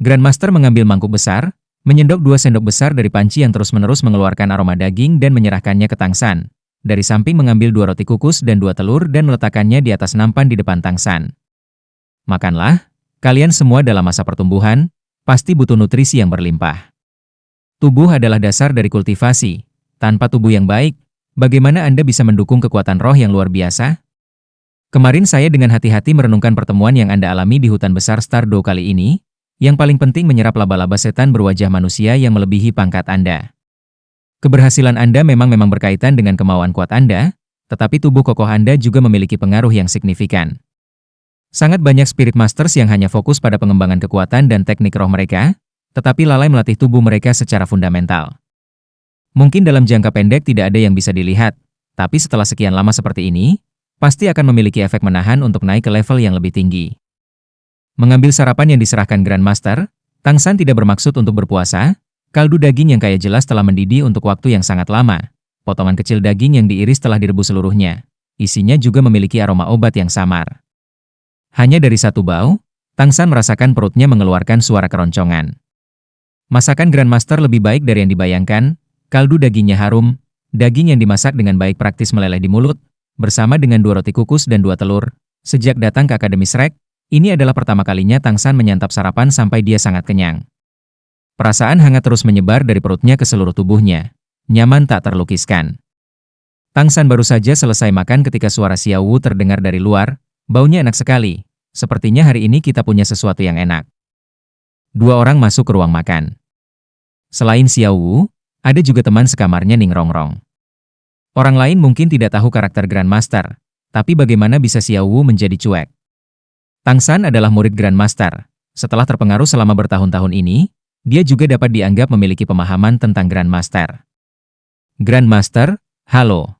Grandmaster mengambil mangkuk besar, menyendok 2 sendok besar dari panci yang terus-menerus mengeluarkan aroma daging dan menyerahkannya ke Tang San. Dari samping mengambil 2 roti kukus dan 2 telur dan meletakkannya di atas nampan di depan Tang San. Makanlah, kalian semua dalam masa pertumbuhan, pasti butuh nutrisi yang berlimpah. Tubuh adalah dasar dari kultivasi. Tanpa tubuh yang baik, bagaimana Anda bisa mendukung kekuatan roh yang luar biasa? Kemarin saya dengan hati-hati merenungkan pertemuan yang Anda alami di hutan besar Stardew kali ini. Yang paling penting menyerap laba-laba setan berwajah manusia yang melebihi pangkat Anda. Keberhasilan Anda memang berkaitan dengan kemauan kuat Anda, tetapi tubuh kokoh Anda juga memiliki pengaruh yang signifikan. Sangat banyak Spirit Masters yang hanya fokus pada pengembangan kekuatan dan teknik roh mereka, tetapi lalai melatih tubuh mereka secara fundamental. Mungkin dalam jangka pendek tidak ada yang bisa dilihat, tapi setelah sekian lama seperti ini, pasti akan memiliki efek menahan untuk naik ke level yang lebih tinggi. Mengambil sarapan yang diserahkan Grandmaster, Tang San tidak bermaksud untuk berpuasa. Kaldu daging yang kaya jelas telah mendidih untuk waktu yang sangat lama. Potongan kecil daging yang diiris telah direbus seluruhnya. Isinya juga memiliki aroma obat yang samar. Hanya dari satu bau, Tang San merasakan perutnya mengeluarkan suara keroncongan. Masakan Grandmaster lebih baik dari yang dibayangkan. Kaldu dagingnya harum, daging yang dimasak dengan baik praktis meleleh di mulut, bersama dengan 2 roti kukus dan 2 telur. Sejak datang ke Akademi Shrek, ini adalah pertama kalinya Tang San menyantap sarapan sampai dia sangat kenyang. Perasaan hangat terus menyebar dari perutnya ke seluruh tubuhnya. Nyaman tak terlukiskan. Tang San baru saja selesai makan ketika suara Xiao Wu terdengar dari luar. Baunya enak sekali. Sepertinya hari ini kita punya sesuatu yang enak. 2 orang masuk ke ruang makan. Selain Xiao Wu, ada juga teman sekamarnya Ning Rongrong. Orang lain mungkin tidak tahu karakter Grandmaster, tapi bagaimana bisa Xiao Wu menjadi cuek? Tang San adalah murid Grandmaster. Setelah terpengaruh selama bertahun-tahun ini, dia juga dapat dianggap memiliki pemahaman tentang Grandmaster. Grandmaster, halo.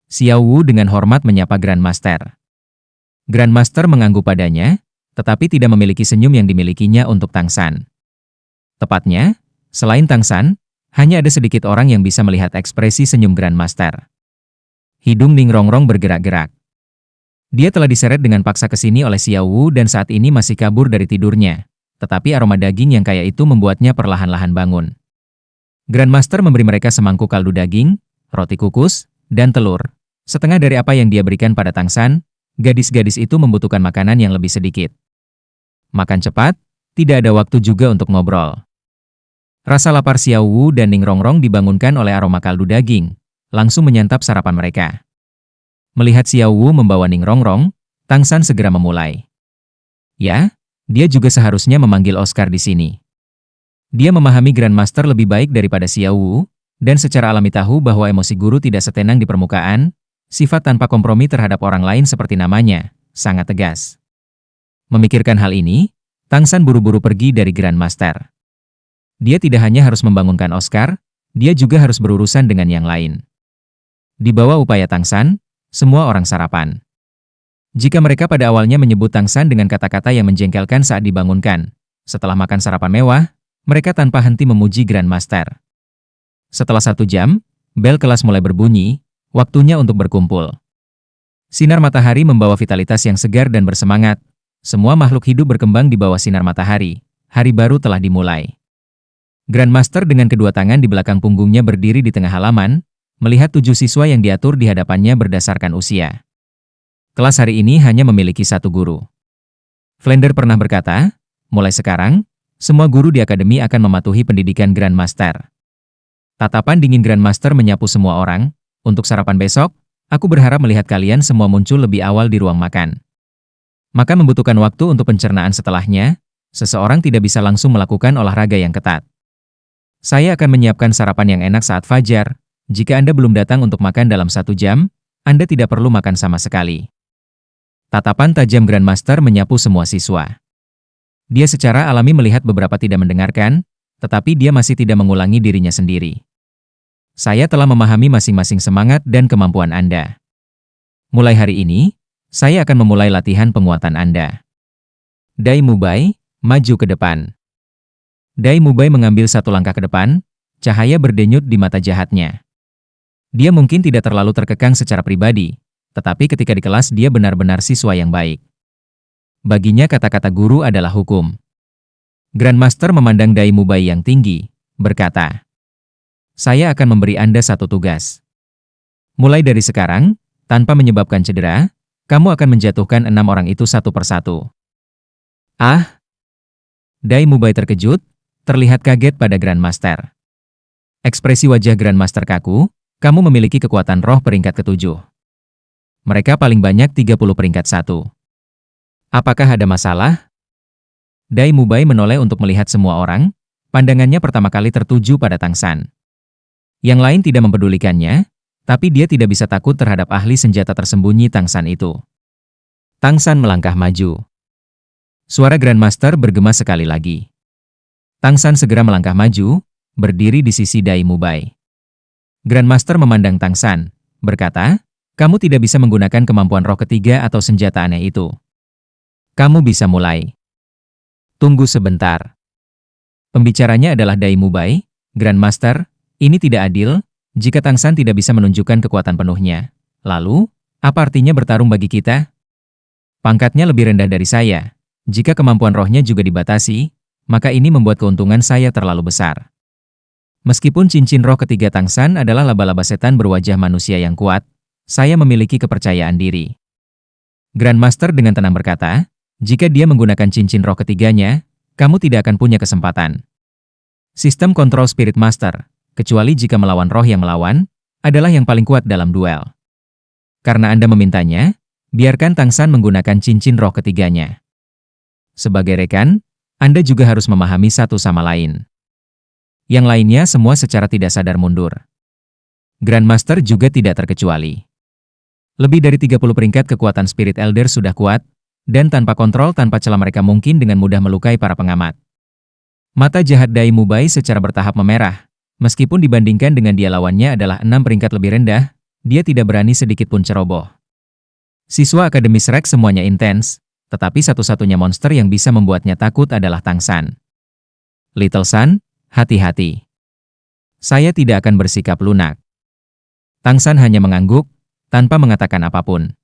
Xiao Wu dengan hormat menyapa Grandmaster. Grandmaster mengangguk padanya, tetapi tidak memiliki senyum yang dimilikinya untuk Tang San. Tepatnya, selain Tang San, hanya ada sedikit orang yang bisa melihat ekspresi senyum Grandmaster. Hidung Ning Rongrong bergerak-gerak. Dia telah diseret dengan paksa ke sini oleh Xiao Wu dan saat ini masih kabur dari tidurnya. Tetapi aroma daging yang kaya itu membuatnya perlahan-lahan bangun. Grandmaster memberi mereka semangkuk kaldu daging, roti kukus, dan telur. Setengah dari apa yang dia berikan pada Tang San, gadis-gadis itu membutuhkan makanan yang lebih sedikit. Makan cepat, tidak ada waktu juga untuk ngobrol. Rasa lapar Xiao Wu dan Ning Rongrong dibangunkan oleh aroma kaldu daging, langsung menyantap sarapan mereka. Melihat Xiao Wu membawa Ning Rongrong, Tang San segera memulai. Ya, dia juga seharusnya memanggil Oscar di sini. Dia memahami Grandmaster lebih baik daripada Xiao Wu, dan secara alami tahu bahwa emosi guru tidak setenang di permukaan, sifat tanpa kompromi terhadap orang lain seperti namanya, sangat tegas. Memikirkan hal ini, Tang San buru-buru pergi dari Grandmaster. Dia tidak hanya harus membangunkan Oscar, dia juga harus berurusan dengan yang lain. Di bawah upaya Tang San, semua orang sarapan. Jika mereka pada awalnya menyebut Tang San dengan kata-kata yang menjengkelkan saat dibangunkan, setelah makan sarapan mewah, mereka tanpa henti memuji Grandmaster. Setelah 1 jam, bel kelas mulai berbunyi, waktunya untuk berkumpul. Sinar matahari membawa vitalitas yang segar dan bersemangat. Semua makhluk hidup berkembang di bawah sinar matahari. Hari baru telah dimulai. Grandmaster dengan kedua tangan di belakang punggungnya berdiri di tengah halaman, melihat 7 siswa yang diatur di hadapannya berdasarkan usia. Kelas hari ini hanya memiliki 1 guru. Flander pernah berkata, mulai sekarang, semua guru di akademi akan mematuhi pendidikan Grandmaster. Tatapan dingin Grandmaster menyapu semua orang. Untuk sarapan besok, aku berharap melihat kalian semua muncul lebih awal di ruang makan. Maka membutuhkan waktu untuk pencernaan setelahnya, seseorang tidak bisa langsung melakukan olahraga yang ketat. Saya akan menyiapkan sarapan yang enak saat fajar. Jika Anda belum datang untuk makan dalam 1 jam, Anda tidak perlu makan sama sekali. Tatapan tajam Grandmaster menyapu semua siswa. Dia secara alami melihat beberapa tidak mendengarkan, tetapi dia masih tidak mengulangi dirinya sendiri. Saya telah memahami masing-masing semangat dan kemampuan Anda. Mulai hari ini, saya akan memulai latihan penguatan Anda. Dai Mubai, maju ke depan. Dai Mubai mengambil 1 langkah ke depan, cahaya berdenyut di mata jahatnya. Dia mungkin tidak terlalu terkekang secara pribadi, tetapi ketika di kelas dia benar-benar siswa yang baik. Baginya kata-kata guru adalah hukum. Grandmaster memandang Dai Mubai yang tinggi, berkata, "Saya akan memberi Anda satu tugas. Mulai dari sekarang, tanpa menyebabkan cedera, kamu akan menjatuhkan 6 orang itu satu persatu." Ah! Dai Mubai terkejut, terlihat kaget pada Grandmaster. Ekspresi wajah Grandmaster kaku, "Kamu memiliki kekuatan roh peringkat ke-7. Mereka paling banyak 30 peringkat 1. Apakah ada masalah?" Dai Mubai menoleh untuk melihat semua orang, pandangannya pertama kali tertuju pada Tang San. Yang lain tidak mempedulikannya, tapi dia tidak bisa takut terhadap ahli senjata tersembunyi Tang San itu. Tang San melangkah maju. Suara Grandmaster bergema sekali lagi. Tang San segera melangkah maju, berdiri di sisi Dai Mubai. Grandmaster memandang Tang San, berkata, "Kamu tidak bisa menggunakan kemampuan roh ketiga atau senjata aneh itu. Kamu bisa mulai." "Tunggu sebentar." Pembicaranya adalah Dai Mubai. "Grandmaster, ini tidak adil, jika Tang San tidak bisa menunjukkan kekuatan penuhnya. Lalu, apa artinya bertarung bagi kita? Pangkatnya lebih rendah dari saya. Jika kemampuan rohnya juga dibatasi, maka ini membuat keuntungan saya terlalu besar. Meskipun cincin roh ketiga Tang San adalah laba-laba setan berwajah manusia yang kuat, saya memiliki kepercayaan diri." Grandmaster dengan tenang berkata, "Jika dia menggunakan cincin roh ketiganya, kamu tidak akan punya kesempatan. Sistem kontrol Spirit Master, kecuali jika melawan roh yang melawan, adalah yang paling kuat dalam duel. Karena Anda memintanya, biarkan Tang San menggunakan cincin roh ketiganya. Sebagai rekan, Anda juga harus memahami satu sama lain." Yang lainnya semua secara tidak sadar mundur. Grandmaster juga tidak terkecuali. Lebih dari 30 peringkat kekuatan Spirit Elder sudah kuat, dan tanpa kontrol tanpa celah mereka mungkin dengan mudah melukai para pengamat. Mata jahat Dai Mubai secara bertahap memerah. Meskipun dibandingkan dengan dia lawannya adalah 6 peringkat lebih rendah, dia tidak berani sedikit pun ceroboh. Siswa Akademi Shrek semuanya intens, tetapi satu-satunya monster yang bisa membuatnya takut adalah Tang San. "Little San, hati-hati. Saya tidak akan bersikap lunak." Tang San hanya mengangguk, tanpa mengatakan apapun.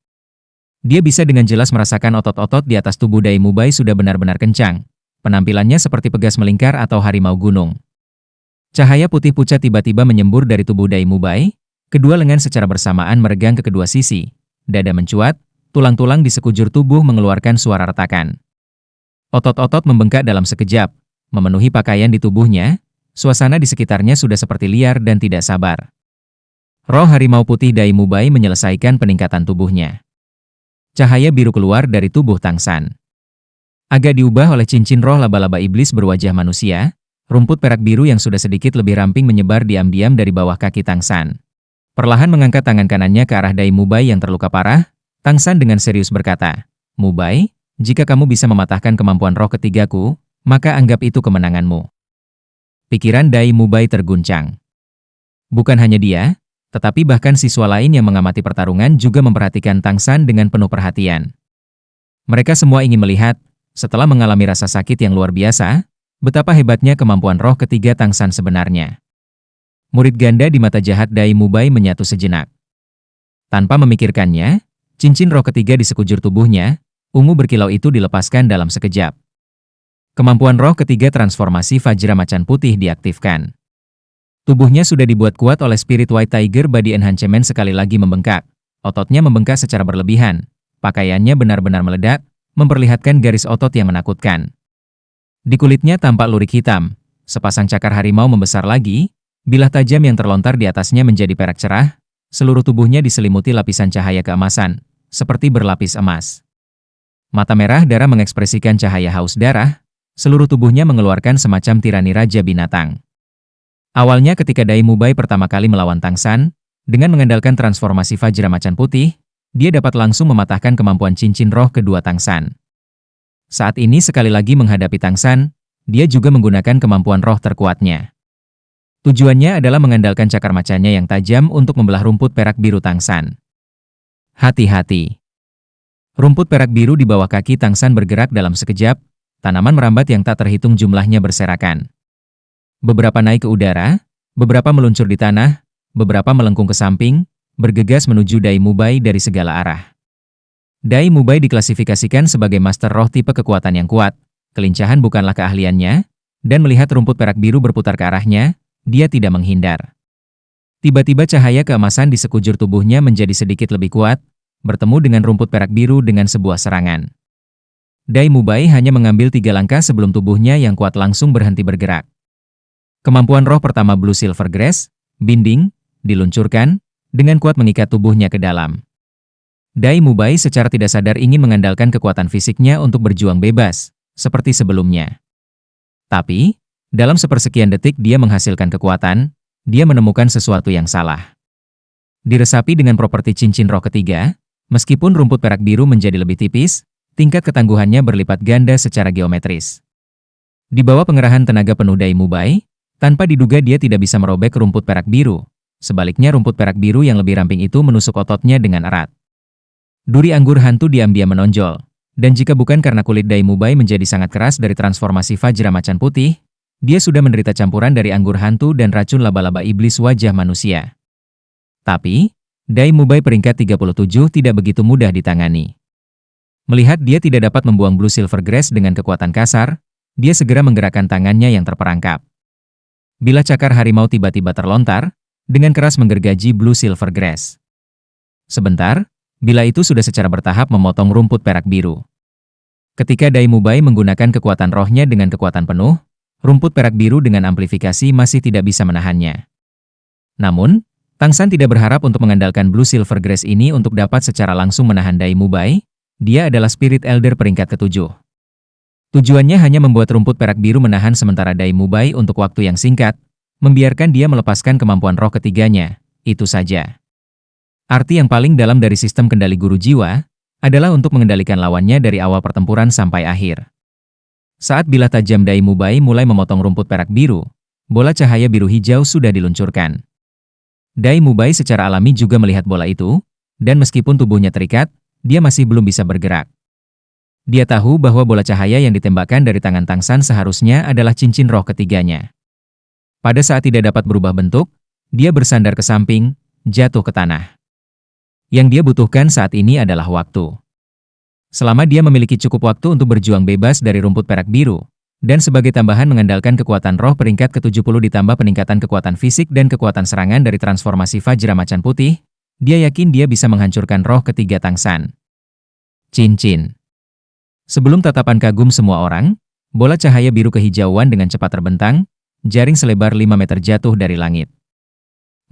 Dia bisa dengan jelas merasakan otot-otot di atas tubuh Dai Mubai sudah benar-benar kencang. Penampilannya seperti pegas melingkar atau harimau gunung. Cahaya putih pucat tiba-tiba menyembur dari tubuh Dai Mubai, kedua lengan secara bersamaan meregang ke kedua sisi, dada mencuat, tulang-tulang di sekujur tubuh mengeluarkan suara retakan. Otot-otot membengkak dalam sekejap, memenuhi pakaian di tubuhnya, suasana di sekitarnya sudah seperti liar dan tidak sabar. Roh harimau putih Dai Mubai menyelesaikan peningkatan tubuhnya. Cahaya biru keluar dari tubuh Tang San. Agak diubah oleh cincin roh laba-laba iblis berwajah manusia, rumput perak biru yang sudah sedikit lebih ramping menyebar diam-diam dari bawah kaki Tang San. Perlahan mengangkat tangan kanannya ke arah Dai Mubai yang terluka parah, Tang San dengan serius berkata, "Mubai, jika kamu bisa mematahkan kemampuan roh ketigaku, maka anggap itu kemenanganmu." Pikiran Dai Mubai terguncang. Bukan hanya dia, tetapi bahkan siswa lain yang mengamati pertarungan juga memperhatikan Tang San dengan penuh perhatian. Mereka semua ingin melihat, setelah mengalami rasa sakit yang luar biasa, betapa hebatnya kemampuan roh ketiga Tang San sebenarnya. Murid ganda di mata jahat Dai Mubai menyatu sejenak. Tanpa memikirkannya, cincin roh ketiga di sekujur tubuhnya, ungu berkilau itu dilepaskan dalam sekejap. Kemampuan roh ketiga transformasi Vajra Macan Putih diaktifkan. Tubuhnya sudah dibuat kuat oleh Spirit White Tiger Body Enhancement sekali lagi membengkak. Ototnya membengkak secara berlebihan. Pakaiannya benar-benar meledak, memperlihatkan garis otot yang menakutkan. Di kulitnya tampak lurik hitam. Sepasang cakar harimau membesar lagi, bilah tajam yang terlontar di atasnya menjadi perak cerah. Seluruh tubuhnya diselimuti lapisan cahaya keemasan, seperti berlapis emas. Mata merah darah mengekspresikan cahaya haus darah. Seluruh tubuhnya mengeluarkan semacam tirani raja binatang. Awalnya ketika Dai Mubai pertama kali melawan Tang San, dengan mengandalkan transformasi Vajra Macan Putih, dia dapat langsung mematahkan kemampuan cincin roh kedua Tang San. Saat ini sekali lagi menghadapi Tang San, dia juga menggunakan kemampuan roh terkuatnya. Tujuannya adalah mengandalkan cakar macannya yang tajam untuk membelah rumput perak biru Tang San. Hati-hati. Rumput perak biru di bawah kaki Tang San bergerak dalam sekejap, tanaman merambat yang tak terhitung jumlahnya berserakan. Beberapa naik ke udara, beberapa meluncur di tanah, beberapa melengkung ke samping, bergegas menuju Dai Mubai dari segala arah. Dai Mubai diklasifikasikan sebagai master roh tipe kekuatan yang kuat, Kelincahan bukanlah keahliannya, dan melihat rumput perak biru berputar ke arahnya, dia tidak menghindar. Tiba-tiba cahaya keemasan di sekujur tubuhnya menjadi sedikit lebih kuat, bertemu dengan rumput perak biru dengan sebuah serangan. Dai Mubai hanya mengambil 3 langkah sebelum tubuhnya yang kuat langsung berhenti bergerak. Kemampuan roh pertama Blue Silver Grace, Binding, diluncurkan, dengan kuat mengikat tubuhnya ke dalam. Dai Mubai secara tidak sadar ingin mengandalkan kekuatan fisiknya untuk berjuang bebas, seperti sebelumnya. Tapi, dalam sepersekian detik dia menghasilkan kekuatan, dia menemukan sesuatu yang salah. Diresapi dengan properti cincin roh ketiga, meskipun rumput perak biru menjadi lebih tipis, tingkat ketangguhannya berlipat ganda secara geometris. Di bawah pengerahan tenaga penuh Dai Mubai, tanpa diduga dia tidak bisa merobek rumput perak biru. Sebaliknya rumput perak biru yang lebih ramping itu menusuk ototnya dengan erat. Duri anggur hantu diam-diam menonjol, dan jika bukan karena kulit Dai Mubai menjadi sangat keras dari transformasi Vajra Macan Putih, dia sudah menderita campuran dari anggur hantu dan racun laba-laba iblis wajah manusia. Tapi, Dai Mubai peringkat 37 tidak begitu mudah ditangani. Melihat dia tidak dapat membuang Blue Silver Grace dengan kekuatan kasar, dia segera menggerakkan tangannya yang terperangkap. Bila cakar harimau tiba-tiba terlontar, dengan keras menggergaji Blue Silver Grace. Sebentar, bila itu sudah secara bertahap memotong rumput perak biru. Ketika Dai Mubai menggunakan kekuatan rohnya dengan kekuatan penuh, rumput perak biru dengan amplifikasi masih tidak bisa menahannya. Namun, Tang San tidak berharap untuk mengandalkan Blue Silver Grace ini untuk dapat secara langsung menahan Dai Mubai. Dia adalah Spirit Elder peringkat ke-7. Tujuannya hanya membuat rumput perak biru menahan sementara Dai Mubai untuk waktu yang singkat, membiarkan dia melepaskan kemampuan roh ketiganya, itu saja. Arti yang paling dalam dari sistem kendali guru jiwa, adalah untuk mengendalikan lawannya dari awal pertempuran sampai akhir. Saat bilah tajam Dai Mubai mulai memotong rumput perak biru, bola cahaya biru hijau sudah diluncurkan. Dai Mubai secara alami juga melihat bola itu, dan meskipun tubuhnya terikat, dia masih belum bisa bergerak. Dia tahu bahwa bola cahaya yang ditembakkan dari tangan Tang San seharusnya adalah cincin roh ketiganya. Pada saat tidak dapat berubah bentuk, dia bersandar ke samping, jatuh ke tanah. Yang dia butuhkan saat ini adalah waktu. Selama dia memiliki cukup waktu untuk berjuang bebas dari rumput perak biru, dan sebagai tambahan mengandalkan kekuatan roh peringkat ke-70 ditambah peningkatan kekuatan fisik dan kekuatan serangan dari transformasi Vajra Macan Putih, dia yakin dia bisa menghancurkan roh ketiga Tang San. Cincin. Sebelum tatapan kagum semua orang, bola cahaya biru kehijauan dengan cepat terbentang, jaring selebar 5 meter jatuh dari langit.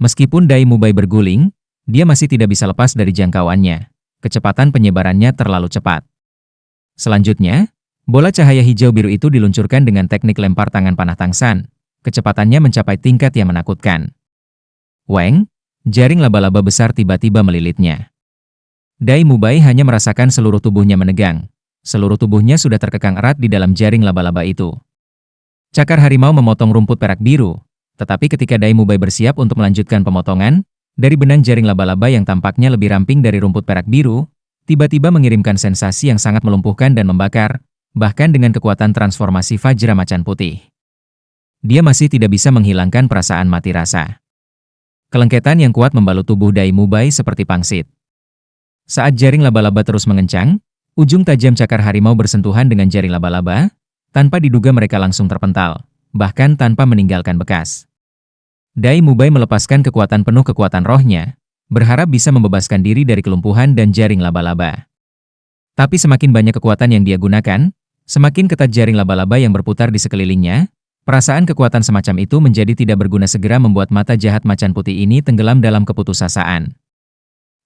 Meskipun Dai Mubai berguling, dia masih tidak bisa lepas dari jangkauannya. Kecepatan penyebarannya terlalu cepat. Selanjutnya, bola cahaya hijau biru itu diluncurkan dengan teknik lempar tangan panah Tang San. Kecepatannya mencapai tingkat yang menakutkan. Weng, jaring laba-laba besar tiba-tiba melilitnya. Dai Mubai hanya merasakan seluruh tubuhnya menegang. Seluruh tubuhnya sudah terkekang erat di dalam jaring laba-laba itu. Cakar harimau memotong rumput perak biru, tetapi ketika Dai Mubai bersiap untuk melanjutkan pemotongan, dari benang jaring laba-laba yang tampaknya lebih ramping dari rumput perak biru, tiba-tiba mengirimkan sensasi yang sangat melumpuhkan dan membakar, bahkan dengan kekuatan transformasi Vajra Macan Putih. Dia masih tidak bisa menghilangkan perasaan mati rasa. Kelengketan yang kuat membalut tubuh Dai Mubai seperti pangsit. Saat jaring laba-laba terus mengencang, ujung tajam cakar harimau bersentuhan dengan jaring laba-laba, tanpa diduga mereka langsung terpental, bahkan tanpa meninggalkan bekas. Dai Mubai melepaskan kekuatan penuh kekuatan rohnya, berharap bisa membebaskan diri dari kelumpuhan dan jaring laba-laba. Tapi semakin banyak kekuatan yang dia gunakan, semakin ketat jaring laba-laba yang berputar di sekelilingnya, perasaan kekuatan semacam itu menjadi tidak berguna segera membuat mata jahat macan putih ini tenggelam dalam keputusasaan.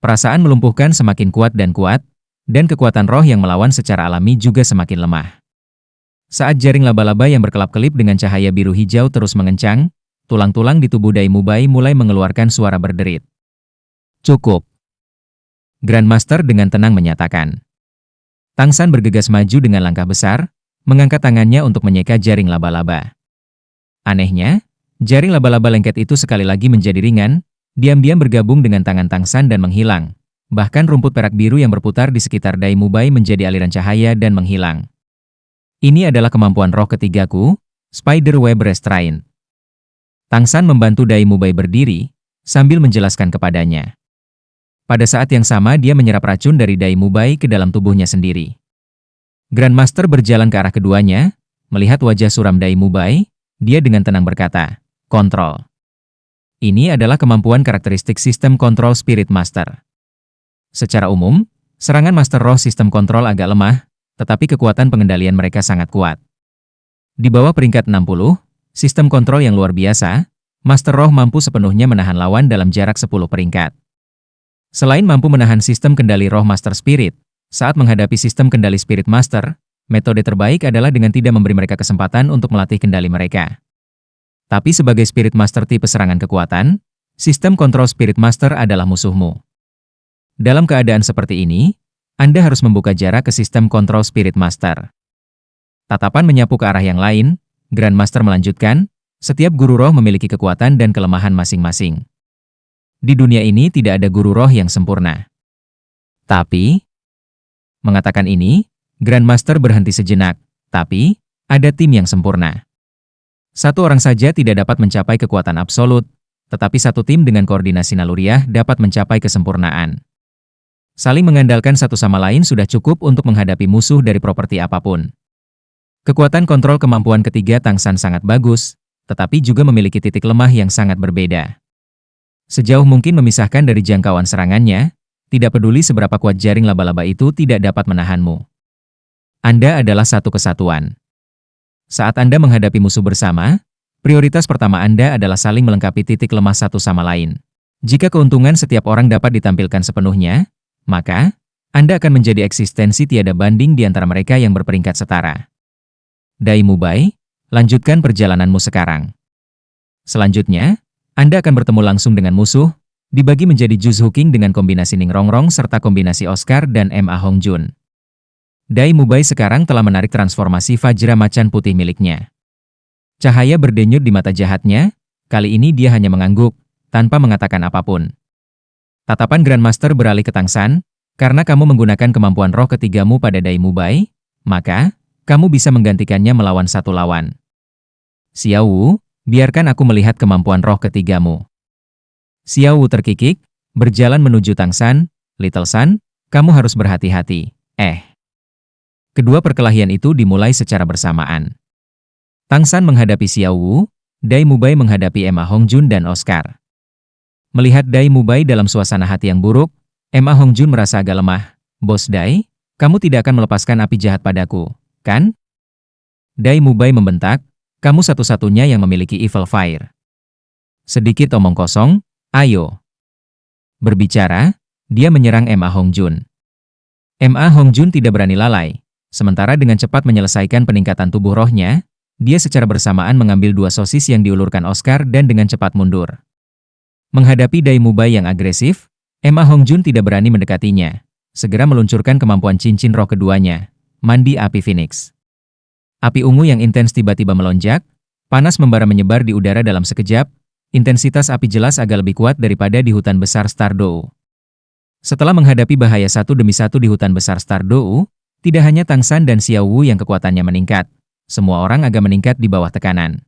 Perasaan melumpuhkan semakin kuat, dan kekuatan roh yang melawan secara alami juga semakin lemah. Saat jaring laba-laba yang berkelap-kelip dengan cahaya biru hijau terus mengencang, tulang-tulang di tubuh Dai Mubai mulai mengeluarkan suara berderit. Cukup. Grandmaster dengan tenang menyatakan. Tang San bergegas maju dengan langkah besar, mengangkat tangannya untuk menyeka jaring laba-laba. Anehnya, jaring laba-laba lengket itu sekali lagi menjadi ringan, diam-diam bergabung dengan tangan Tang San dan menghilang. Bahkan rumput perak biru yang berputar di sekitar Dai Mubai menjadi aliran cahaya dan menghilang. Ini adalah kemampuan roh ketigaku, Spider Web Restraint. Tang San membantu Dai Mubai berdiri, sambil menjelaskan kepadanya. Pada saat yang sama dia menyerap racun dari Dai Mubai ke dalam tubuhnya sendiri. Grandmaster berjalan ke arah keduanya, melihat wajah suram Dai Mubai, dia dengan tenang berkata, "Kontrol." Ini adalah kemampuan karakteristik sistem kontrol Spirit Master. Secara umum, serangan Master Roh sistem kontrol agak lemah, tetapi kekuatan pengendalian mereka sangat kuat. Di bawah peringkat 60, sistem kontrol yang luar biasa, Master Roh mampu sepenuhnya menahan lawan dalam jarak 10 peringkat. Selain mampu menahan sistem kendali roh Master Spirit, saat menghadapi sistem kendali Spirit Master, metode terbaik adalah dengan tidak memberi mereka kesempatan untuk melatih kendali mereka. Tapi sebagai Spirit Master tipe serangan kekuatan, sistem kontrol Spirit Master adalah musuhmu. Dalam keadaan seperti ini, Anda harus membuka jarak ke sistem kontrol Spirit Master. Tatapan menyapu ke arah yang lain, Grandmaster melanjutkan, setiap guru roh memiliki kekuatan dan kelemahan masing-masing. Di dunia ini tidak ada guru roh yang sempurna. Tapi, mengatakan ini, Grandmaster berhenti sejenak, tapi, ada tim yang sempurna. Satu orang saja tidak dapat mencapai kekuatan absolut, tetapi satu tim dengan koordinasi naluriah dapat mencapai kesempurnaan. Saling mengandalkan satu sama lain sudah cukup untuk menghadapi musuh dari properti apapun. Kekuatan kontrol kemampuan ketiga Tangsan sangat bagus, tetapi juga memiliki titik lemah yang sangat berbeda. Sejauh mungkin memisahkan dari jangkauan serangannya, tidak peduli seberapa kuat jaring laba-laba itu tidak dapat menahanmu. Anda adalah satu kesatuan. Saat Anda menghadapi musuh bersama, prioritas pertama Anda adalah saling melengkapi titik lemah satu sama lain. Jika keuntungan setiap orang dapat ditampilkan sepenuhnya, maka Anda akan menjadi eksistensi tiada banding di antara mereka yang berperingkat setara. Dai Mubai, lanjutkan perjalananmu sekarang. Selanjutnya, Anda akan bertemu langsung dengan musuh, dibagi menjadi Juzhu King dengan kombinasi Ning Rongrong serta kombinasi Oscar dan Ma Hongjun. Dai Mubai sekarang telah menarik transformasi Vajra Macan Putih miliknya. Cahaya berdenyut di mata jahatnya, kali ini dia hanya mengangguk, tanpa mengatakan apapun. Tatapan Grandmaster beralih ke Tangsan, karena kamu menggunakan kemampuan roh ketigamu pada Dai Mubai, maka, kamu bisa menggantikannya melawan satu lawan. Xiao Wu, biarkan aku melihat kemampuan roh ketigamu. Xiao Wu terkikik, berjalan menuju Tangsan, Little Sun, kamu harus berhati-hati. Kedua perkelahian itu dimulai secara bersamaan. Tangsan menghadapi Xiao Wu, Dai Mubai menghadapi Ma Hongjun dan Oscar. Melihat Dai Mubai dalam suasana hati yang buruk, Ma Hongjun merasa agak lemah. Bos Dai, kamu tidak akan melepaskan api jahat padaku, kan? Dai Mubai membentak, kamu satu-satunya yang memiliki Evil Fire. Sedikit omong kosong, ayo. Berbicara, dia menyerang Ma Hongjun. Ma Hongjun tidak berani lalai. Sementara dengan cepat menyelesaikan peningkatan tubuh rohnya, dia secara bersamaan mengambil dua sosis yang diulurkan Oscar dan dengan cepat mundur. Menghadapi Dai Mubai yang agresif, Ma Hongjun tidak berani mendekatinya. Segera meluncurkan kemampuan cincin roh keduanya, Mandi Api Phoenix. Api ungu yang intens tiba-tiba melonjak, panas membara menyebar di udara dalam sekejap, intensitas api jelas agak lebih kuat daripada di hutan besar Stardow. Setelah menghadapi bahaya satu demi satu di hutan besar Stardow, tidak hanya Tangsan dan Xiao Wu yang kekuatannya meningkat, semua orang agak meningkat di bawah tekanan.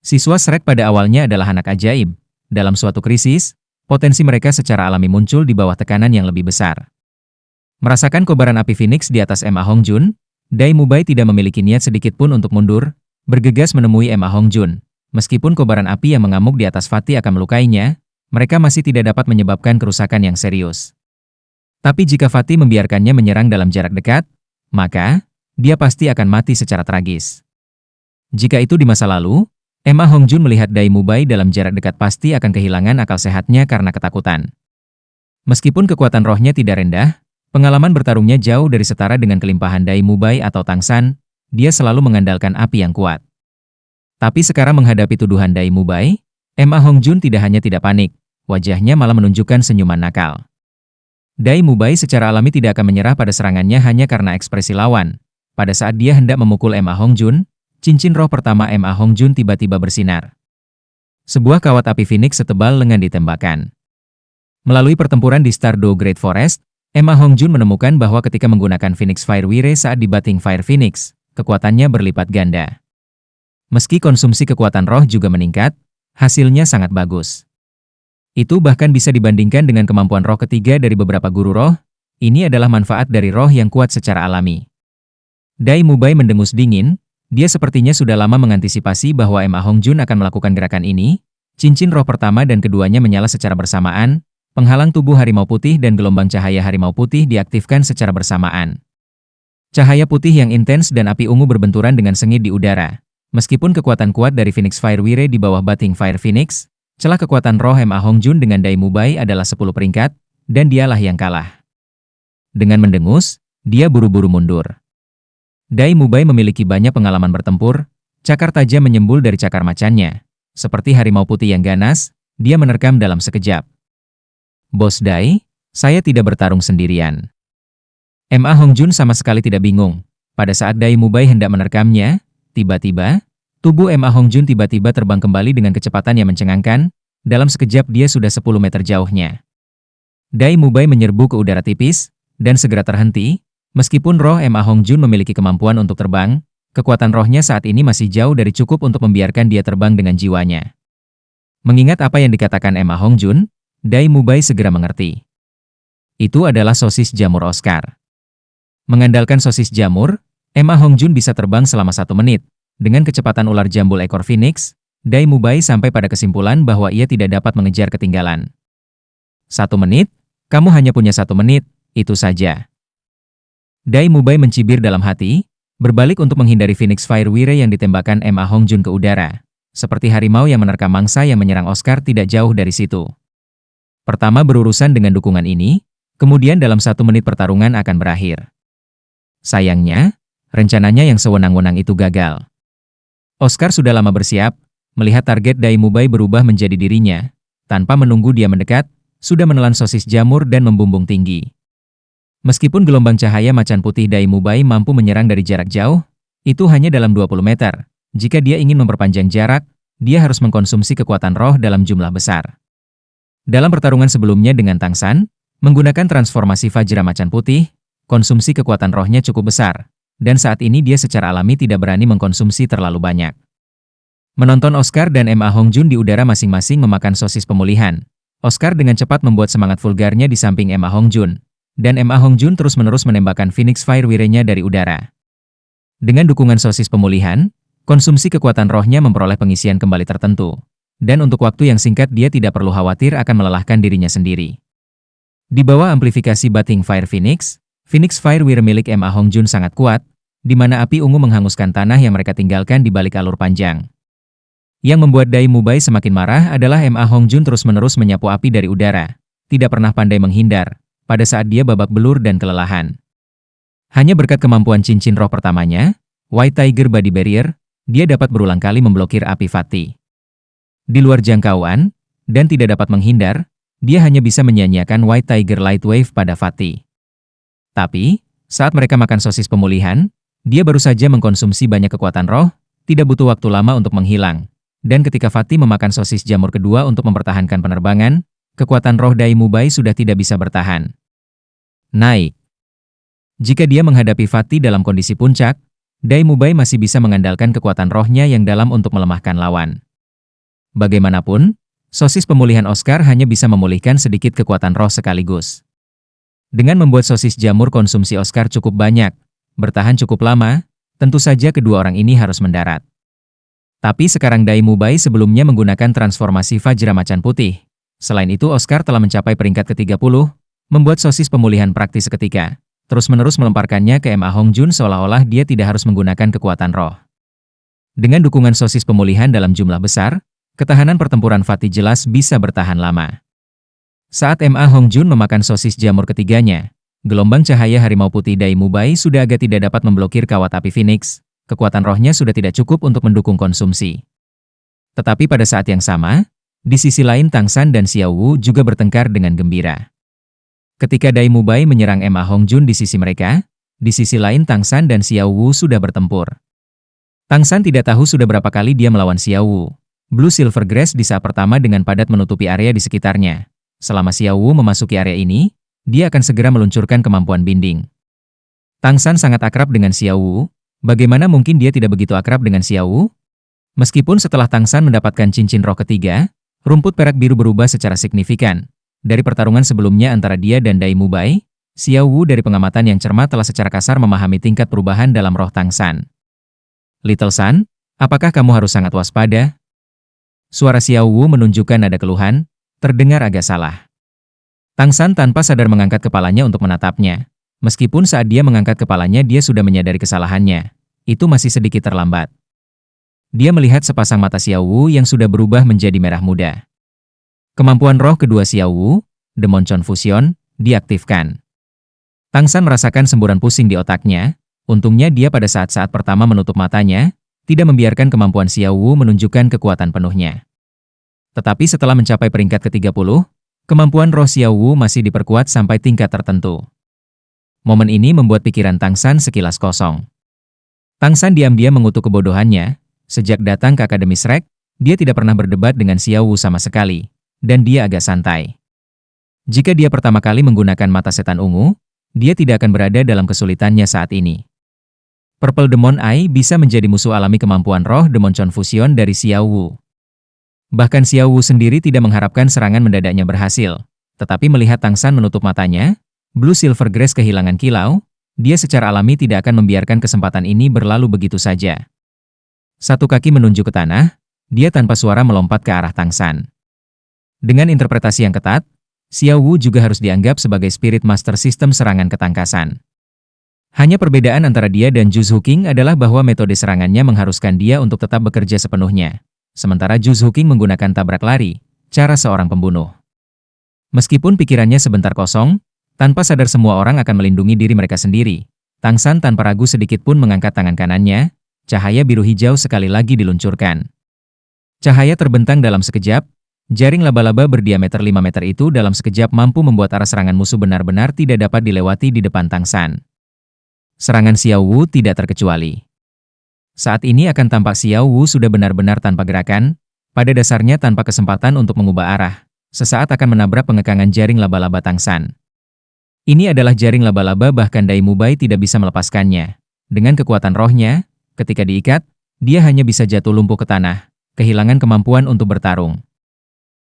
Siswa Shrek pada awalnya adalah anak ajaib. Dalam suatu krisis, potensi mereka secara alami muncul di bawah tekanan yang lebih besar. Merasakan kobaran api Phoenix di atas Ma Hongjun, Dai Mubai tidak memiliki niat sedikit pun untuk mundur, bergegas menemui Ma Hongjun. Meskipun kobaran api yang mengamuk di atas Fatih akan melukainya, mereka masih tidak dapat menyebabkan kerusakan yang serius. Tapi jika Fatih membiarkannya menyerang dalam jarak dekat, maka dia pasti akan mati secara tragis. Jika itu di masa lalu, Ma Hongjun melihat Dai Mubai dalam jarak dekat pasti akan kehilangan akal sehatnya karena ketakutan. Meskipun kekuatan rohnya tidak rendah, pengalaman bertarungnya jauh dari setara dengan kelimpahan Dai Mubai atau Tangsan, dia selalu mengandalkan api yang kuat. Tapi sekarang menghadapi tuduhan Dai Mubai, Ma Hongjun tidak hanya tidak panik, wajahnya malah menunjukkan senyuman nakal. Dai Mubai secara alami tidak akan menyerah pada serangannya hanya karena ekspresi lawan. Pada saat dia hendak memukul Ma Hongjun, cincin roh pertama Ma Hongjun tiba-tiba bersinar. Sebuah kawat api Phoenix setebal lengan ditembakkan. Melalui pertempuran di Stardow Great Forest, Ma Hongjun menemukan bahwa ketika menggunakan Phoenix Fire Wire saat dibating Fire Phoenix, kekuatannya berlipat ganda. Meski konsumsi kekuatan roh juga meningkat, hasilnya sangat bagus. Itu bahkan bisa dibandingkan dengan kemampuan roh ketiga dari beberapa guru roh. Ini adalah manfaat dari roh yang kuat secara alami. Dai Mubai mendengus dingin, dia sepertinya sudah lama mengantisipasi bahwa Ma Hongjun akan melakukan gerakan ini. Cincin roh pertama dan keduanya menyala secara bersamaan, penghalang tubuh harimau putih dan gelombang cahaya harimau putih diaktifkan secara bersamaan. Cahaya putih yang intens dan api ungu berbenturan dengan sengit di udara. Meskipun kekuatan kuat dari Phoenix Fire Wire di bawah Bathing Fire Phoenix, celah kekuatan roh Ma Hongjun dengan Dai Mubai adalah 10 peringkat, dan dialah yang kalah. Dengan mendengus, dia buru-buru mundur. Dai Mubai memiliki banyak pengalaman bertempur, cakar tajam menyembul dari cakar macannya. Seperti harimau putih yang ganas, dia menerkam dalam sekejap. Bos Dai, saya tidak bertarung sendirian. Ma Hongjun sama sekali tidak bingung. Pada saat Dai Mubai hendak menerkamnya, tiba-tiba, tubuh Ma Hongjun tiba-tiba terbang kembali dengan kecepatan yang mencengangkan, dalam sekejap dia sudah 10 meter jauhnya. Dai Mubai menyerbu ke udara tipis, dan segera terhenti. Meskipun roh Ma Hongjun memiliki kemampuan untuk terbang, kekuatan rohnya saat ini masih jauh dari cukup untuk membiarkan dia terbang dengan jiwanya. Mengingat apa yang dikatakan Ma Hongjun, Dai Mubai segera mengerti. Itu adalah sosis jamur Oscar. Mengandalkan sosis jamur, Ma Hongjun bisa terbang selama 1 menit. Dengan kecepatan ular jambul ekor Phoenix, Dai Mubai sampai pada kesimpulan bahwa ia tidak dapat mengejar ketinggalan. 1 menit? Kamu hanya punya 1 menit, itu saja. Dai Mubai mencibir dalam hati, berbalik untuk menghindari Phoenix Fire Wire yang ditembakkan Ma Hongjun ke udara. Seperti harimau yang menerkam mangsa yang menyerang Oscar tidak jauh dari situ. Pertama berurusan dengan dukungan ini, kemudian dalam 1 menit pertarungan akan berakhir. Sayangnya, rencananya yang sewenang-wenang itu gagal. Oscar sudah lama bersiap, melihat target Dai Mubai berubah menjadi dirinya. Tanpa menunggu dia mendekat, sudah menelan sosis jamur dan membumbung tinggi. Meskipun gelombang cahaya macan putih Dai Mubai mampu menyerang dari jarak jauh, itu hanya dalam 20 meter. Jika dia ingin memperpanjang jarak, dia harus mengkonsumsi kekuatan roh dalam jumlah besar. Dalam pertarungan sebelumnya dengan Tang San, menggunakan transformasi Vajra macan putih, konsumsi kekuatan rohnya cukup besar, dan saat ini dia secara alami tidak berani mengkonsumsi terlalu banyak. Menonton Oscar dan Ma Hongjun di udara masing-masing memakan sosis pemulihan, Oscar dengan cepat membuat semangat vulgarnya di samping Ma Hongjun. Dan Ma Hongjun terus-menerus menembakkan Phoenix Fire Wire-nya dari udara. Dengan dukungan sosis pemulihan, konsumsi kekuatan rohnya memperoleh pengisian kembali tertentu. Dan untuk waktu yang singkat dia tidak perlu khawatir akan melelahkan dirinya sendiri. Di bawah amplifikasi Bathing Fire Phoenix, Phoenix Fire Wire milik Ma Hongjun sangat kuat, di mana api ungu menghanguskan tanah yang mereka tinggalkan di balik alur panjang. Yang membuat Dai Mubai semakin marah adalah Ma Hongjun terus-menerus menyapu api dari udara, tidak pernah pandai menghindar. Pada saat dia babak belur dan kelelahan. Hanya berkat kemampuan cincin roh pertamanya, White Tiger Body Barrier, dia dapat berulang kali memblokir api Fati. Di luar jangkauan, dan tidak dapat menghindar, dia hanya bisa menyia-nyiakan White Tiger Light Wave pada Fati. Tapi, saat mereka makan sosis pemulihan, dia baru saja mengkonsumsi banyak kekuatan roh, tidak butuh waktu lama untuk menghilang. Dan ketika Fati memakan sosis jamur kedua untuk mempertahankan penerbangan, kekuatan roh Dai Mubai sudah tidak bisa bertahan. Naik. Jika dia menghadapi Fati dalam kondisi puncak, Dai Mubai masih bisa mengandalkan kekuatan rohnya yang dalam untuk melemahkan lawan. Bagaimanapun, sosis pemulihan Oscar hanya bisa memulihkan sedikit kekuatan roh sekaligus. Dengan membuat sosis jamur konsumsi Oscar cukup banyak, bertahan cukup lama, tentu saja kedua orang ini harus mendarat. Tapi sekarang Dai Mubai sebelumnya menggunakan transformasi Vajra macan putih. Selain itu Oscar telah mencapai peringkat ke-30, membuat sosis pemulihan praktis seketika, terus-menerus melemparkannya ke Ma Hongjun seolah-olah dia tidak harus menggunakan kekuatan roh. Dengan dukungan sosis pemulihan dalam jumlah besar, ketahanan pertempuran Fati jelas bisa bertahan lama. Saat Ma Hongjun memakan sosis jamur ketiganya, gelombang cahaya harimau putih Dai Mubai sudah agak tidak dapat memblokir kawat api Phoenix, kekuatan rohnya sudah tidak cukup untuk mendukung konsumsi. Tetapi pada saat yang sama, di sisi lain Tang San dan Xiao Wu juga bertengkar dengan gembira. Ketika Dai Mubai menyerang Ma Hongjun di sisi mereka, di sisi lain Tang San dan Xiao Wu sudah bertempur. Tang San tidak tahu sudah berapa kali dia melawan Xiao Wu. Blue Silver Grass di saat pertama dengan padat menutupi area di sekitarnya. Selama Xiao Wu memasuki area ini, dia akan segera meluncurkan kemampuan binding. Tang San sangat akrab dengan Xiao Wu. Bagaimana mungkin dia tidak begitu akrab dengan Xiao Wu? Meskipun setelah Tang San mendapatkan cincin roh ketiga, rumput perak biru berubah secara signifikan. Dari pertarungan sebelumnya antara dia dan Dai Mubai, Xiao Wu dari pengamatan yang cermat telah secara kasar memahami tingkat perubahan dalam roh Tang San. Little San, apakah kamu harus sangat waspada? Suara Xiao Wu menunjukkan nada keluhan, terdengar agak salah. Tang San tanpa sadar mengangkat kepalanya untuk menatapnya. Meskipun saat dia mengangkat kepalanya dia sudah menyadari kesalahannya, itu masih sedikit terlambat. Dia melihat sepasang mata Xiao Wu yang sudah berubah menjadi merah muda. Kemampuan roh kedua Xiao Wu, Demon Confusion, diaktifkan. Tang San merasakan semburan pusing di otaknya. Untungnya dia pada saat-saat pertama menutup matanya, tidak membiarkan kemampuan Xiao Wu menunjukkan kekuatan penuhnya. Tetapi setelah mencapai peringkat ke-30, kemampuan roh Xiao Wu masih diperkuat sampai tingkat tertentu. Momen ini membuat pikiran Tang San sekilas kosong. Tang San diam-diam mengutuk kebodohannya. Sejak datang ke Akademi Shrek, dia tidak pernah berdebat dengan Xiao Wu sama sekali, dan dia agak santai. Jika dia pertama kali menggunakan mata setan ungu, dia tidak akan berada dalam kesulitannya saat ini. Purple Demon Eye bisa menjadi musuh alami kemampuan roh Demon Confusion dari Xiao Wu. Bahkan Xiao Wu sendiri tidak mengharapkan serangan mendadaknya berhasil, tetapi melihat Tang San menutup matanya, Blue Silver Grace kehilangan kilau, dia secara alami tidak akan membiarkan kesempatan ini berlalu begitu saja. Satu kaki menunjuk ke tanah, dia tanpa suara melompat ke arah Tang San. Dengan interpretasi yang ketat, Xiao Wu juga harus dianggap sebagai Spirit Master sistem serangan ketangkasan. Hanya perbedaan antara dia dan Juzhu King adalah bahwa metode serangannya mengharuskan dia untuk tetap bekerja sepenuhnya, sementara Juzhu King menggunakan tabrak lari, cara seorang pembunuh. Meskipun pikirannya sebentar kosong, tanpa sadar semua orang akan melindungi diri mereka sendiri. Tang San tanpa ragu sedikit pun mengangkat tangan kanannya, cahaya biru hijau sekali lagi diluncurkan. Cahaya terbentang dalam sekejap, jaring laba-laba berdiameter 5 meter itu dalam sekejap mampu membuat arah serangan musuh benar-benar tidak dapat dilewati di depan Tang San. Serangan Xiao Wu tidak terkecuali. Saat ini akan tampak Xiao Wu sudah benar-benar tanpa gerakan, pada dasarnya tanpa kesempatan untuk mengubah arah, sesaat akan menabrak pengekangan jaring laba-laba Tang San. Ini adalah jaring laba-laba bahkan Dai Mubai tidak bisa melepaskannya. Dengan kekuatan rohnya, ketika diikat, dia hanya bisa jatuh lumpuh ke tanah, kehilangan kemampuan untuk bertarung.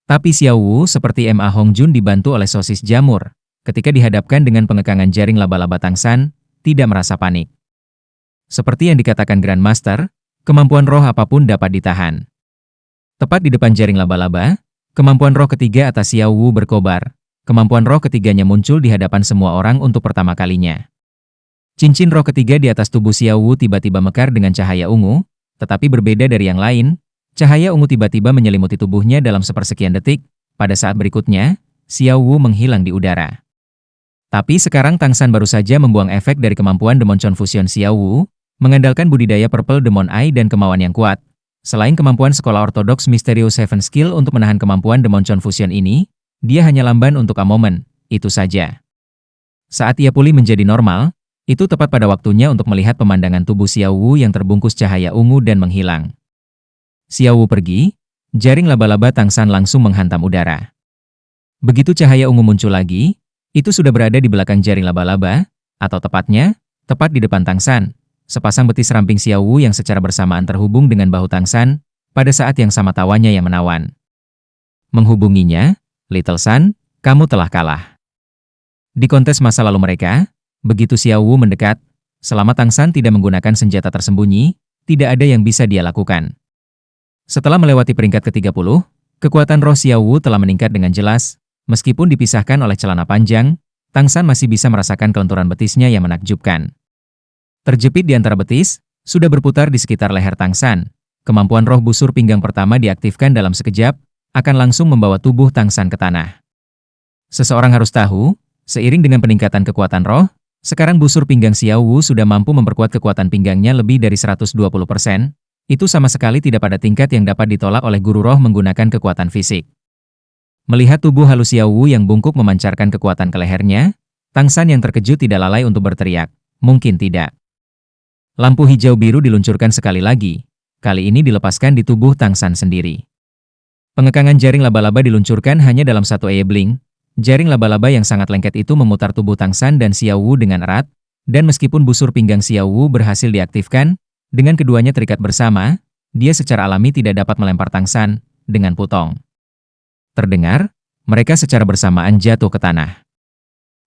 Tapi Xiao Wu seperti Ma Hongjun dibantu oleh sosis jamur, ketika dihadapkan dengan pengekangan jaring laba-laba Tang San, tidak merasa panik. Seperti yang dikatakan Grandmaster, kemampuan roh apapun dapat ditahan. Tepat di depan jaring laba-laba, kemampuan roh ketiga atas Xiao Wu berkobar. Kemampuan roh ketiganya muncul di hadapan semua orang untuk pertama kalinya. Cincin roh ketiga di atas tubuh Xiao Wu tiba-tiba mekar dengan cahaya ungu, tetapi berbeda dari yang lain, cahaya ungu tiba-tiba menyelimuti tubuhnya dalam sepersekian detik. Pada saat berikutnya, Xiao Wu menghilang di udara. Tapi sekarang Tang San baru saja membuang efek dari kemampuan Demon Confusion Xiao Wu, mengandalkan budidaya Purple Demon Eye dan kemauan yang kuat. Selain kemampuan sekolah ortodoks Mysterious Seven Skill untuk menahan kemampuan Demon Confusion ini, dia hanya lamban untuk a moment, itu saja. Saat ia pulih menjadi normal, itu tepat pada waktunya untuk melihat pemandangan tubuh Xiao Wu yang terbungkus cahaya ungu dan menghilang. Xiao Wu pergi, jaring laba-laba Tang San langsung menghantam udara. Begitu cahaya ungu muncul lagi, itu sudah berada di belakang jaring laba-laba, atau tepatnya, tepat di depan Tang San, sepasang betis ramping Xiao Wu yang secara bersamaan terhubung dengan bahu Tang San, pada saat yang sama tawanya yang menawan. Menghubunginya, Little San, kamu telah kalah. Di kontes masa lalu mereka, begitu Xiao Wu mendekat, selama Tang San tidak menggunakan senjata tersembunyi, tidak ada yang bisa dia lakukan. Setelah melewati peringkat ke-30, kekuatan roh Xiao Wu telah meningkat dengan jelas, meskipun dipisahkan oleh celana panjang, Tang San masih bisa merasakan kelenturan betisnya yang menakjubkan. Terjepit di antara betis, sudah berputar di sekitar leher Tang San. Kemampuan roh busur pinggang pertama diaktifkan dalam sekejap, akan langsung membawa tubuh Tang San ke tanah. Seseorang harus tahu, seiring dengan peningkatan kekuatan roh, sekarang busur pinggang Xiao Wu sudah mampu memperkuat kekuatan pinggangnya lebih dari 120%, itu sama sekali tidak pada tingkat yang dapat ditolak oleh guru roh menggunakan kekuatan fisik. Melihat tubuh halus Xiao Wu yang bungkuk memancarkan kekuatan ke lehernya, Tang San yang terkejut tidak lalai untuk berteriak, mungkin tidak. Lampu hijau biru diluncurkan sekali lagi, kali ini dilepaskan di tubuh Tang San sendiri. Pengekangan jaring laba-laba diluncurkan hanya dalam satu blink. Jaring laba-laba yang sangat lengket itu memutar tubuh Tang San dan Xiao Wu dengan erat, dan meskipun busur pinggang Xiao Wu berhasil diaktifkan, dengan keduanya terikat bersama, dia secara alami tidak dapat melempar Tang San dengan putong. Terdengar, mereka secara bersamaan jatuh ke tanah.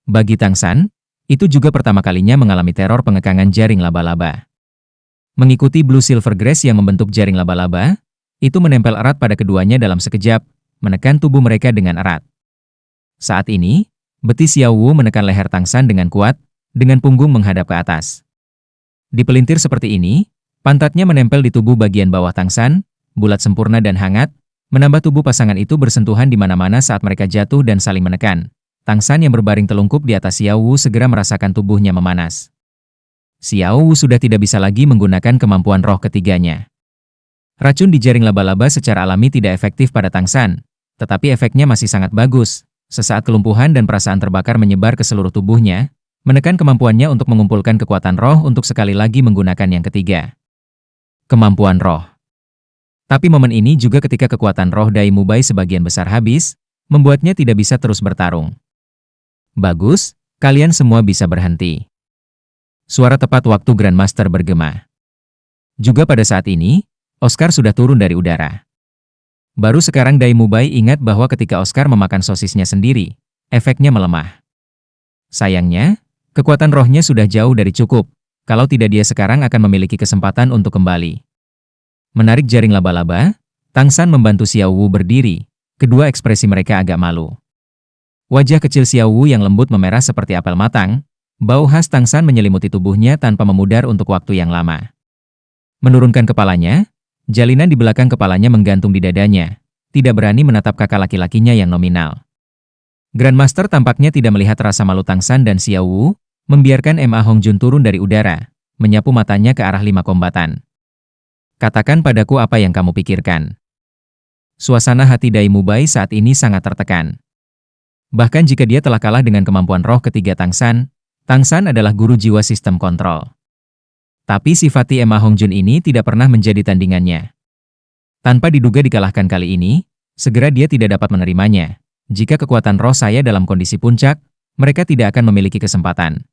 Bagi Tang San, itu juga pertama kalinya mengalami teror pengekangan jaring laba-laba. Mengikuti Blue Silver Grass yang membentuk jaring laba-laba, itu menempel erat pada keduanya dalam sekejap, menekan tubuh mereka dengan erat. Saat ini, betis Xiao Wu menekan leher Tang San dengan kuat, dengan punggung menghadap ke atas. Di pelintir seperti ini, pantatnya menempel di tubuh bagian bawah Tang San, bulat sempurna dan hangat, menambah tubuh pasangan itu bersentuhan di mana-mana saat mereka jatuh dan saling menekan. Tang San yang berbaring telungkup di atas Xiao Wu segera merasakan tubuhnya memanas. Xiao Wu sudah tidak bisa lagi menggunakan kemampuan roh ketiganya. Racun di jaring laba-laba secara alami tidak efektif pada Tang San, tetapi efeknya masih sangat bagus. Sesaat kelumpuhan dan perasaan terbakar menyebar ke seluruh tubuhnya, menekan kemampuannya untuk mengumpulkan kekuatan roh untuk sekali lagi menggunakan yang ketiga. Kemampuan roh. Tapi momen ini juga ketika kekuatan roh Dai Mubai sebagian besar habis, membuatnya tidak bisa terus bertarung. Bagus, kalian semua bisa berhenti. Suara tepat waktu Grandmaster bergema. Juga pada saat ini, Oscar sudah turun dari udara. Baru sekarang Dai Mubai ingat bahwa ketika Oscar memakan sosisnya sendiri, efeknya melemah. Sayangnya, kekuatan rohnya sudah jauh dari cukup, kalau tidak dia sekarang akan memiliki kesempatan untuk kembali. Menarik jaring laba-laba, Tang San membantu Xiao Wu berdiri, kedua ekspresi mereka agak malu. Wajah kecil Xiao Wu yang lembut memerah seperti apel matang, bau khas Tang San menyelimuti tubuhnya tanpa memudar untuk waktu yang lama. Menurunkan kepalanya, jalinan di belakang kepalanya menggantung di dadanya, tidak berani menatap kakak laki-lakinya yang nominal. Grandmaster tampaknya tidak melihat rasa malu Tang San dan Xiao Wu, membiarkan Ma Hongjun turun dari udara, menyapu matanya ke arah 5 kombatan. Katakan padaku apa yang kamu pikirkan. Suasana hati Dai Mubai saat ini sangat tertekan. Bahkan jika dia telah kalah dengan kemampuan roh ketiga Tang San adalah guru jiwa sistem kontrol. Tapi sifat Ma Hongjun ini tidak pernah menjadi tandingannya. Tanpa diduga dikalahkan kali ini, segera dia tidak dapat menerimanya. Jika kekuatan roh saya dalam kondisi puncak, mereka tidak akan memiliki kesempatan.